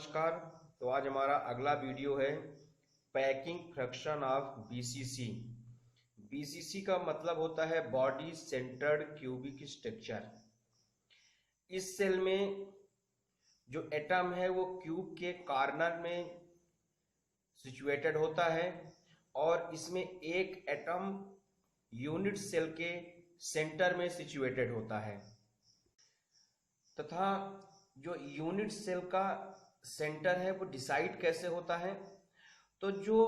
नमस्कार। तो आज हमारा अगला वीडियो है packing fraction of BCC. BCC का मतलब होता है बॉडी सेंटर्ड क्यूबिक स्ट्रक्चर। इस सेल में जो एटम है वो क्यूब के कॉर्नर में सिचुएटेड होता है और इसमें एक एटम यूनिट सेल के सेंटर में सिचुएटेड होता है तथा जो यूनिट सेल का सेंटर है वो डिसाइड कैसे होता है। तो जो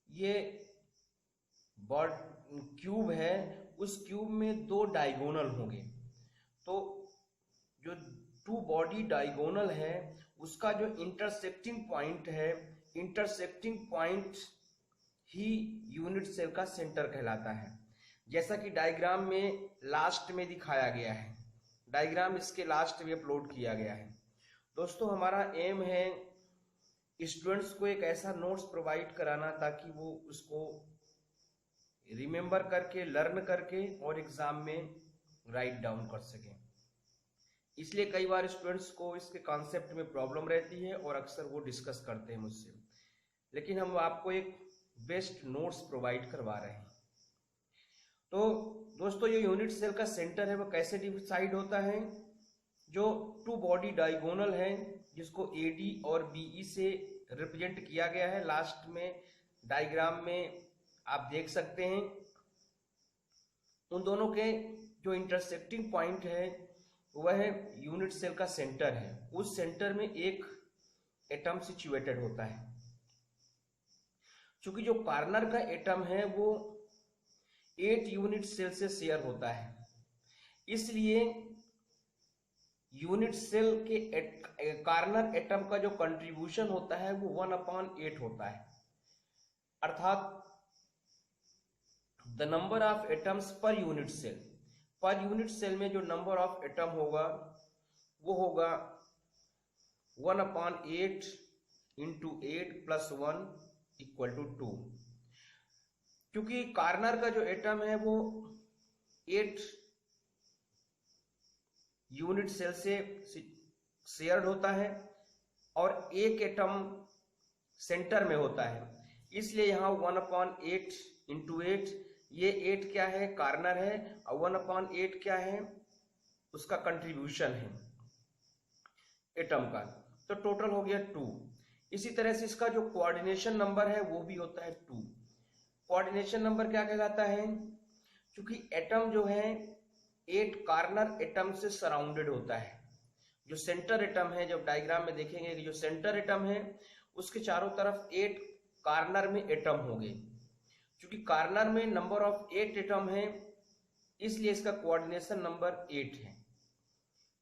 ये क्यूब है उस क्यूब में दो डायगोनल होंगे। तो जो टू बॉडी डायगोनल है उसका जो इंटरसेक्टिंग पॉइंट है, इंटरसेक्टिंग पॉइंट ही यूनिट सेल का सेंटर कहलाता है। जैसा कि डायग्राम में लास्ट में दिखाया गया है, डायग्राम इसके लास्ट में अपलोड किया गया है। दोस्तों, हमारा एम है स्टूडेंट्स को एक ऐसा नोट्स प्रोवाइड कराना ताकि वो उसको रिमेम्बर करके, लर्न करके और एग्जाम में राइट डाउन कर सकें। इसलिए कई बार स्टूडेंट्स को इसके कॉन्सेप्ट में प्रॉब्लम रहती है और अक्सर वो डिस्कस करते हैं मुझसे, लेकिन हम आपको एक बेस्ट नोट्स प्रोवाइड करवा रहे हैं। तो दोस्तों, ये यूनिट सेल का सेंटर है वो कैसे डिसाइड होता है। जो टू बॉडी डायगोनल है जिसको एडी और बीई से रिप्रेजेंट किया गया है, लास्ट में डायग्राम में आप देख सकते हैं। उन दोनों के जो इंटरसेक्टिंग पॉइंट है वह यूनिट सेल का सेंटर है। उस सेंटर में एक एटम सिचुएटेड होता है। चूंकि जो कॉर्नर का एटम है वो 8 यूनिट सेल से शेयर होता है, इसलिए यूनिट सेल के कॉर्नर एटम का जो कंट्रीब्यूशन होता है वो 1/8 होता है। अर्थात the number of atoms per unit cell में जो नंबर ऑफ एटम होगा वो होगा 1/8 × 8 + 1 = 2। क्योंकि कॉर्नर का जो एटम है वो 8 यूनिट सेल से शेयर्ड होता है और एक एटम सेंटर में होता है, इसलिए यहां 1/8 × 8, ये 8 क्या है, कॉर्नर है, और 1/8 क्या है, उसका कंट्रीब्यूशन है एटम का। तो टोटल हो गया 2। इसी तरह से इसका जो कोऑर्डिनेशन नंबर है वो भी होता है 2। कोऑर्डिनेशन नंबर क्या कहलाता है, क्योंकि एटम जो है 8 कॉर्नर एटम से सराउंडेड होता है। जो सेंटर एटम है, जब डायग्राम में देखेंगे कि जो सेंटर एटम है उसके चारों तरफ 8 कॉर्नर में एटम होंगे। क्योंकि कॉर्नर में नंबर ऑफ 8 एटम है, इसलिए इसका कोऑर्डिनेशन नंबर 8 है।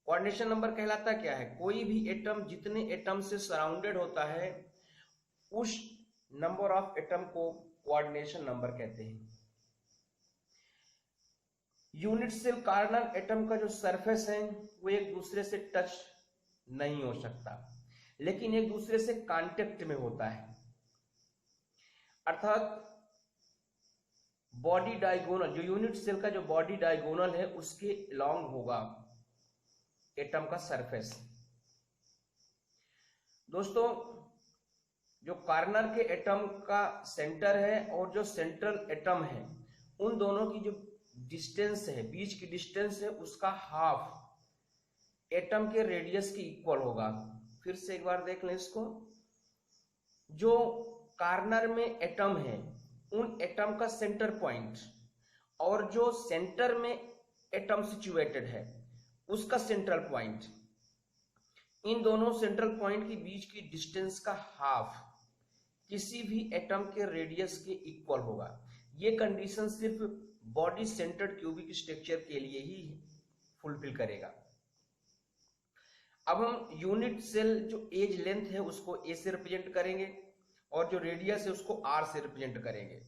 कोऑर्डिनेशन नंबर कहलाता क्या है, कोई भी एटम जितने एटम से सराउंडेड होता है उस नंबर ऑफ एटम को कोऑर्डिनेशन नंबर कहते हैं। यूनिट सेल कॉर्नर एटम का जो सरफेस है वो एक दूसरे से टच नहीं हो सकता, लेकिन एक दूसरे से कांटेक्ट में होता है। अर्थात बॉडी डायगोनल, जो यूनिट सेल का जो बॉडी डायगोनल है उसके लॉन्ग होगा एटम का सरफेस। दोस्तों, जो कॉर्नर के एटम का सेंटर है और जो सेंट्रल एटम है, उन दोनों की जो डिस्टेंस है, बीच की डिस्टेंस है, उसका हाफ एटम के रेडियस के इक्वल होगा। फिर से एक बार देख लें इसको। जो कॉर्नर में एटम है उन एटम का सेंटर पॉइंट और जो सेंटर में एटम सिचुएटेड है उसका सेंट्रल पॉइंट, इन दोनों सेंट्रल पॉइंट के बीच की डिस्टेंस का हाफ किसी भी एटम के रेडियस के इक्वल होगा। ये कंडीशन सिर्फ बॉडी सेंटर्ड क्यूबिक स्ट्रक्चर के लिए ही फुलफिल करेगा। अब हम यूनिट सेल जो एज लेंथ है उसको ए से रिप्रेजेंट करेंगे और जो रेडियस है उसको आर से रिप्रेजेंट करेंगे।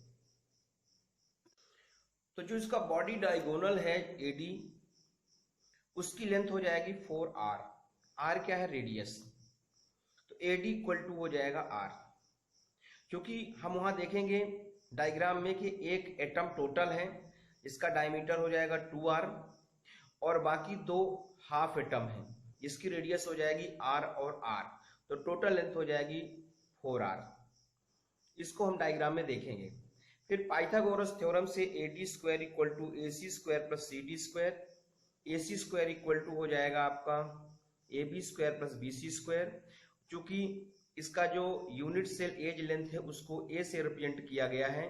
तो जो इसका बॉडी डायगोनल है एडी, उसकी लेंथ हो जाएगी 4r। आर क्या है, रेडियस। तो एडी = हो जाएगा आर। क्योंकि हम वहां देखेंगे डायग्राम में कि एक एटम टोटल है, इसका डायमीटर हो जाएगा 2r और बाकी 2 हाफ एटम है, इसकी रेडियस हो जाएगी r और r। तो टोटल लेंथ हो जाएगी 4r। इसको हम डायग्राम में देखेंगे। फिर पाइथागोरस थ्योरम से AD square equal to AC square plus CD square, AC square equal to हो जाएगा आपका AB square plus BC square. चूंकि इसका जो यूनिट सेल एज लेंथ है उसको A से रिप्रेजेंट किया गया है,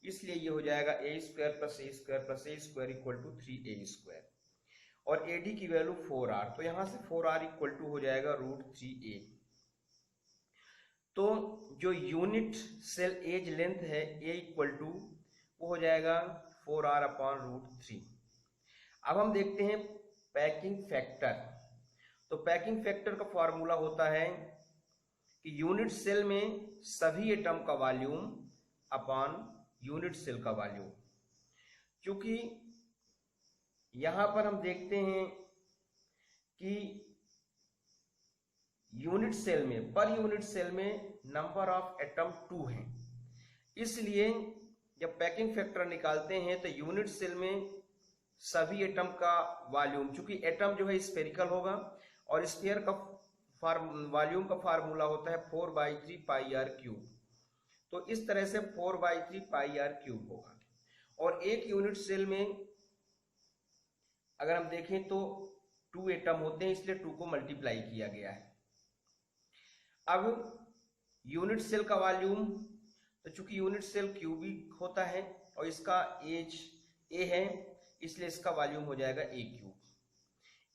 इसलिए ये हो जाएगा A square plus A square plus A square equal to 3A square. और AD की वैल्यू 4r, तो यहां से 4r इक्वल टू हो जाएगा √3a। तो जो यूनिट सेल एज लेंथ है A इक्वल टू वो हो जाएगा 4r अपॉन √3। अब हम देखते हैं पैकिंग फैक्टर। तो पैकिंग फैक्टर का फॉर्मूला होता है कि यूनिट सेल में सभी एटम का वॉल्यूम अपॉन यूनिट सेल का वॉल्यूम। क्योंकि यहां पर हम देखते हैं कि यूनिट सेल में, पर यूनिट सेल में नंबर ऑफ एटम 2 हैं, इसलिए जब पैकिंग फैक्टर निकालते हैं तो यूनिट सेल में सभी एटम का वॉल्यूम, चूंकि एटम जो है स्फेरिकल होगा और स्फीयर का वॉल्यूम का फार्मूला होता है 4/3 पाई आर क्यूब। तो इस तरह से 4/3 पाई आर क्यूब होगा। और एक यूनिट सेल में अगर हम देखें तो 2 एटम होते हैं, इसलिए 2 को मल्टीप्लाई किया गया है। अब यूनिट सेल का वॉल्यूम, तो चूंकि यूनिट सेल क्यूबिक होता है और इसका एज A है, इसलिए इसका वॉल्यूम हो जाएगा A क्यूब।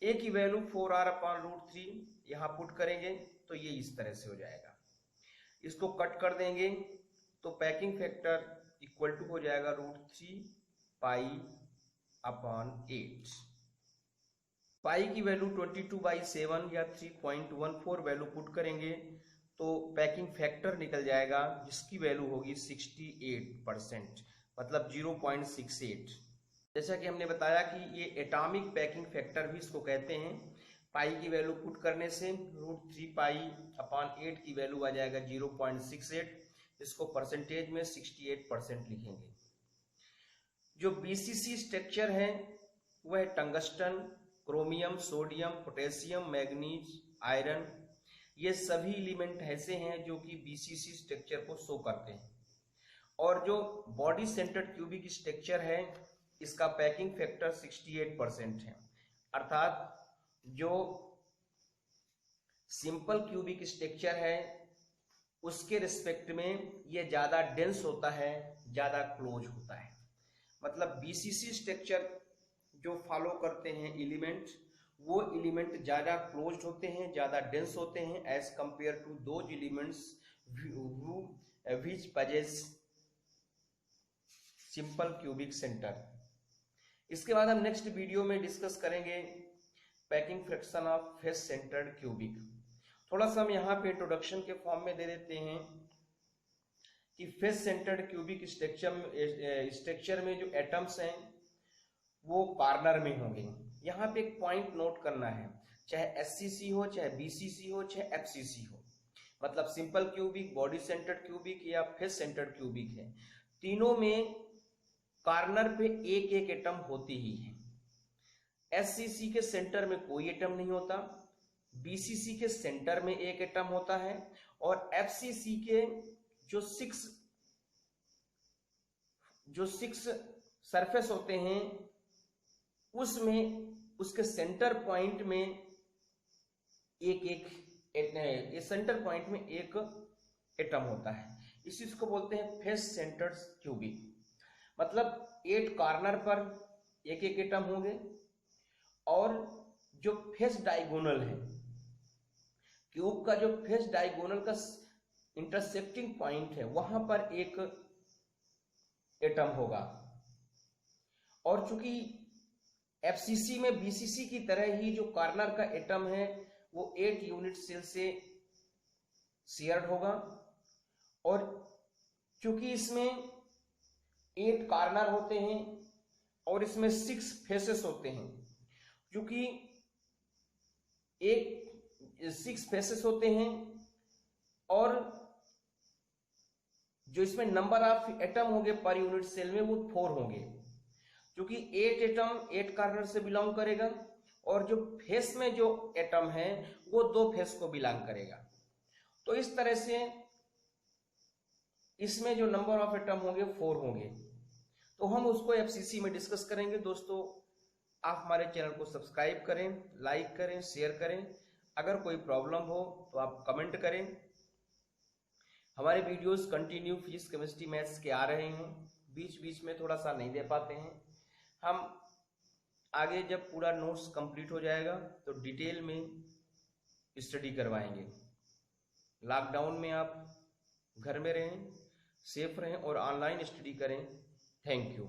A की वैल्यू 4r अपॉन √3 यहां पुट करेंगे तो ये इस तरह से हो जाएगा। इसको कट कर देंगे तो पैकिंग फैक्टर इक्वल टू हो जाएगा √3 पाई अपॉन 8। पाई की वैल्यू 22/7 या 3.14 वैल्यू पुट करेंगे तो पैकिंग फैक्टर निकल जाएगा, जिसकी वैल्यू होगी 68%, मतलब 0.68। जैसा कि हमने बताया कि ये एटॉमिक पैकिंग फैक्टर भी इसको कहते हैं। पाई की वैल्यू पुट करने से √3 पाई अपॉन 8 की वैल्यू आ जाएगा 0.68। इसको परसेंटेज में 68% लिखेंगे। जो BCC स्ट्रक्चर है वह tungsten, chromium, sodium, potassium, manganese, iron, ये सभी एलिमेंट ऐसे हैं जो कि BCC स्ट्रक्चर को शो करते हैं। और जो बॉडी सेंटर्ड क्यूबिक स्ट्रक्चर है इसका पैकिंग फैक्टर 68% है। अर्थात जो सिंपल क्यूबिक स्ट्रक्चर है उसके रिस्पेक्ट में ये ज्यादा डेंस होता है, ज्यादा क्लोज होता है। मतलब BCC स्ट्रक्चर जो फॉलो करते हैं एलिमेंट, वो एलिमेंट ज्यादा क्लोज्ड होते हैं, ज्यादा डेंस होते हैं as compared to those elements which possess simple cubic centre. इसके बाद हम नेक्स्ट वीडियो में डिस्कस करेंगे packing fraction of face centred cubic. थोड़ा सा हम यहाँ पे इंट्रोडक्शन के फॉर्म में दे देते हैं कि फेस सेंटर्ड क्यूबिक स्ट्रक्चर में जो एटम्स हैं वो कॉर्नर में होंगे। यहाँ पे एक पॉइंट नोट करना है, चाहे SCC हो, चाहे BCC हो, चाहे FCC हो, मतलब simple cubic, body centred cubic या फेस सेंटर्ड क्यूबिक है, तीनों में कॉर्नर पे एक एक एटम होती ही है। SCC के सेंटर में कोई एटम नहीं होता, BCC के सेंटर में एक एटम होता है, और FCC के जो सिक्स सरफेस होते हैं उसमें उसके सेंटर पॉइंट में एक सेंटर पॉइंट में एक एटम होता है। इसी को बोलते हैं फेस सेंटर्ड क्यूबिक। मतलब 8 कॉर्नर पर एक एक एटम होंगे और जो फेस डायगोनल है, क्यूब का जो फेस डायगोनल का इंटरसेक्टिंग पॉइंट है वहां पर एक एटम होगा। और चूंकि FCC में BCC की तरह ही जो कॉर्नर का एटम है वो 8 यूनिट सेल से शेयर्ड होगा, और चूंकि इसमें 8 कॉर्नर होते हैं और इसमें 6 फेसेस होते हैं, क्योंकि 6 फेसेस होते हैं और जो इसमें नंबर ऑफ एटम होंगे पर यूनिट सेल में वो 4 होंगे, क्योंकि 8 एटम 8 कॉर्नर से बिलोंग करेगा और जो फेस में जो एटम है वो 2 फेस को बिलोंग करेगा। तो इस तरह से इसमें जो नंबर ऑफ एटम होंगे 4 होंगे। तो हम उसको एफसीसी में डिस्कस करेंगे। दोस्तों आप हमारे चैनल को सब्सक्राइब करें, लाइक करें, शेयर करें। अगर कोई प्रॉब्लम हो तो आप कमेंट करें। हमारे videos continue physics, chemistry, maths के आ रहे हैं, बीच बीच में थोड़ा सा नहीं दे पाते हैं। हम आगे जब पूरा नोट्स कंप्लीट हो जाएगा तो डिटेल में स्टडी करवाएंगे। लॉकडाउन में आप घर में रहें, सेफ रहें और ऑनलाइन स्टडी करें। Thank you.